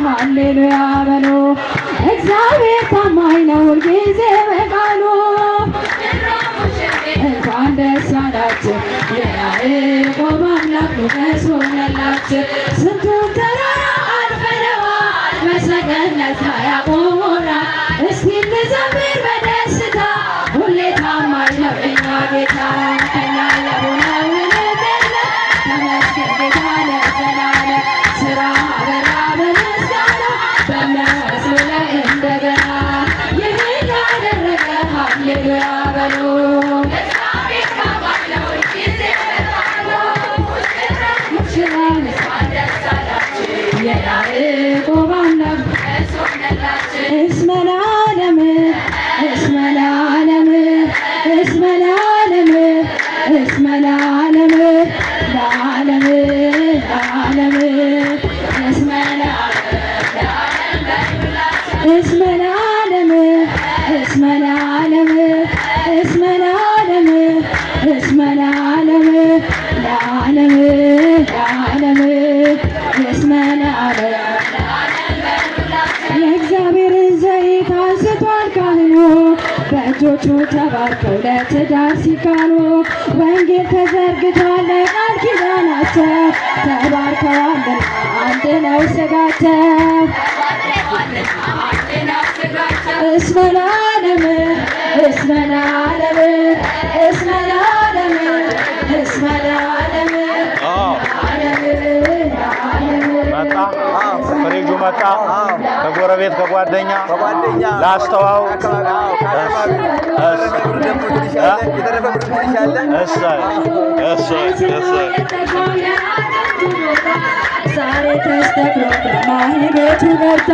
ሃሌሉያ በሉ። እግዚአብሔር ታማኝ ነው ሁልጊዜ በቃሉ። እንኳን ደስ አላችሁ የያዕቆብ አምላክ ሞገስ ሆነላችሁ። ስንቱን ተራራ አልፈነዋል በሰገነት ላይ አቁሞናል። እስቲ እንዘምር በደስታ ሁሌ ታማኝ ነው እኛ ጌታ። ከኛ የሆነው ምንም የለም ተመስገን ጌታ ለዘላለም። ስራ አበራ በምስጋና በእምነት ላይ እንደገና ይህን ያደረገ ሃሌሉያ በሉ። የያዕቆብ አምላክ እስመ ለዓለም እስመ ለዓለም እስመ ለዓለም እስመ ለዓለም ለዓለም ለዓለም እስመ እስመ ለዓለም እስመ ለዓለም እስመ ለዓለም እስመ ለዓለም ለዓለም ለዓለም እስመ ለዓለም የእግዚአብሔርን ዘይት አንስቷል ካህኑ በእጆቹ ተባርከው ለትዳር ሲካኑ ወንጌል ተዘርግቷል ለቃል ኪዳናቸው ተባርከዋልና አንድ ነው ሥጋቸው። እስመ ለዓለም እስመ ለዓለም እስመ ለዓለም እስመ ለዓለም መጣ ፍሪጁ መጣ ከጎረቤት ከጓደኛ ላስተዋው ዛሬ ተስተክሎ ቤቱ ገብታ